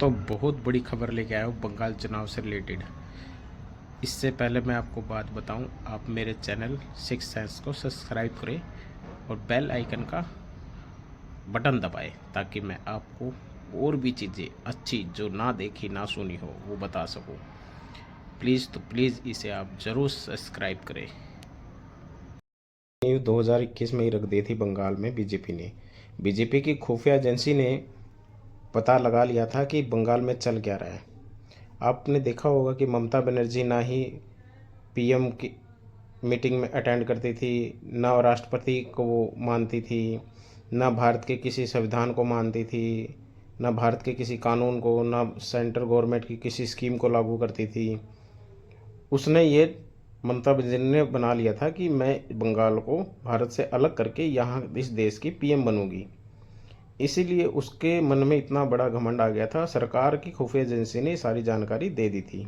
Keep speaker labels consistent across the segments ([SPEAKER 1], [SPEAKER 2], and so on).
[SPEAKER 1] दोस्तों, बहुत बड़ी खबर लेके आया हूँ बंगाल चुनाव से रिलेटेड। इससे पहले मैं आपको बात बताऊं, आप मेरे चैनल सिक्स सेंस को सब्सक्राइब करें और बेल आइकन का बटन दबाएं ताकि मैं आपको और भी चीज़ें अच्छी जो ना देखी ना सुनी हो वो बता सकूं। प्लीज़ इसे आप ज़रूर सब्सक्राइब करें। 2021 में ही रख दी थी बंगाल में बीजेपी ने। बीजेपी की खुफिया एजेंसी ने पता लगा लिया था कि बंगाल में चल क्या रहा है। आपने देखा होगा कि ममता बनर्जी ना ही पीएम की मीटिंग में अटेंड करती थी, ना राष्ट्रपति को वो मानती थी, ना भारत के किसी संविधान को मानती थी, ना भारत के किसी कानून को, ना सेंट्रल गवर्नमेंट की किसी स्कीम को लागू करती थी। उसने ये ममता बनर्जी ने बना लिया था कि मैं बंगाल को भारत से अलग करके यहाँ इस देश की पीएम बनूंगी। इसीलिए उसके मन में इतना बड़ा घमंड आ गया था। सरकार की खुफिया एजेंसी ने सारी जानकारी दे दी थी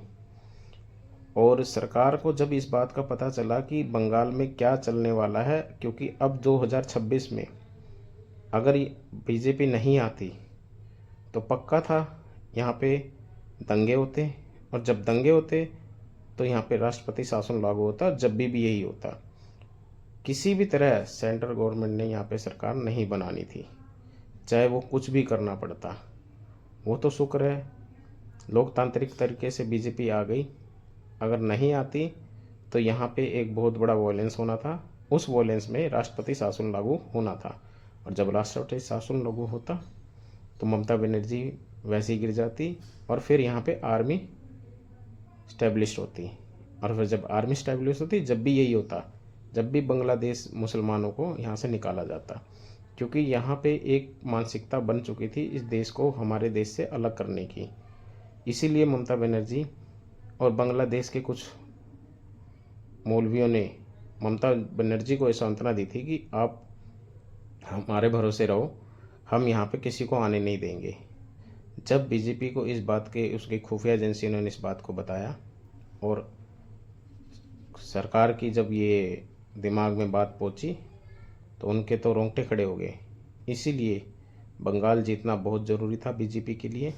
[SPEAKER 1] और सरकार को जब इस बात का पता चला कि बंगाल में क्या चलने वाला है, क्योंकि अब 2026 में अगर बीजेपी नहीं आती तो पक्का था यहाँ पे दंगे होते, और जब दंगे होते तो यहाँ पे राष्ट्रपति शासन लागू होता। जब भी यही होता, किसी भी तरह सेंट्रल गवर्नमेंट ने यहाँ पे सरकार नहीं बनानी थी, चाहे वो कुछ भी करना पड़ता। वो तो शुक्र है लोकतांत्रिक तरीके से बीजेपी आ गई। अगर नहीं आती तो यहाँ पे एक बहुत बड़ा वॉयलेंस होना था। उस वॉयलेंस में राष्ट्रपति शासन लागू होना था, और जब राष्ट्रपति शासन लागू होता तो ममता बनर्जी वैसे ही गिर जाती, और फिर यहाँ पे आर्मी स्टैब्लिश होती। और फिर जब आर्मी स्टैब्लिश होती, जब भी यही होता, जब भी बांग्लादेश मुसलमानों को यहाँ से निकाला जाता, क्योंकि यहाँ पे एक मानसिकता बन चुकी थी इस देश को हमारे देश से अलग करने की। इसीलिए ममता बनर्जी और बांग्लादेश के कुछ मौलवियों ने ममता बनर्जी को सांत्वना दी थी कि आप हमारे भरोसे रहो, हम यहाँ पे किसी को आने नहीं देंगे। जब बीजेपी को इस बात के उसकी खुफिया एजेंसी ने इस बात को बताया और सरकार की जब ये दिमाग में बात पहुंची तो उनके तो रोंगटे खड़े हो गए। इसीलिए बंगाल जीतना बहुत ज़रूरी था बीजेपी के लिए,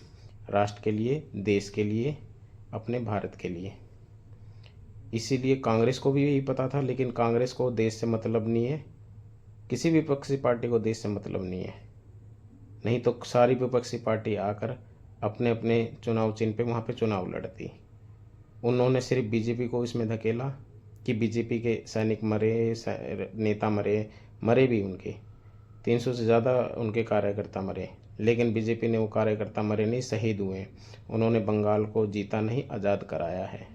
[SPEAKER 1] राष्ट्र के लिए, देश के लिए, अपने भारत के लिए। इसीलिए कांग्रेस को भी यही पता था, लेकिन कांग्रेस को देश से मतलब नहीं है, किसी भी विपक्षी पार्टी को देश से मतलब नहीं है। नहीं तो सारी विपक्षी पार्टी आकर अपने अपने चुनाव चिन्ह पे वहाँ पे चुनाव लड़ती। उन्होंने सिर्फ बीजेपी को इसमें धकेला कि बीजेपी के सैनिक मरे, नेता मरे, मरे भी उनके 300 से ज़्यादा उनके कार्यकर्ता मरे, लेकिन बीजेपी ने वो कार्यकर्ता मरे नहीं, शहीद हुए। उन्होंने बंगाल को जीता नहीं, आज़ाद कराया है।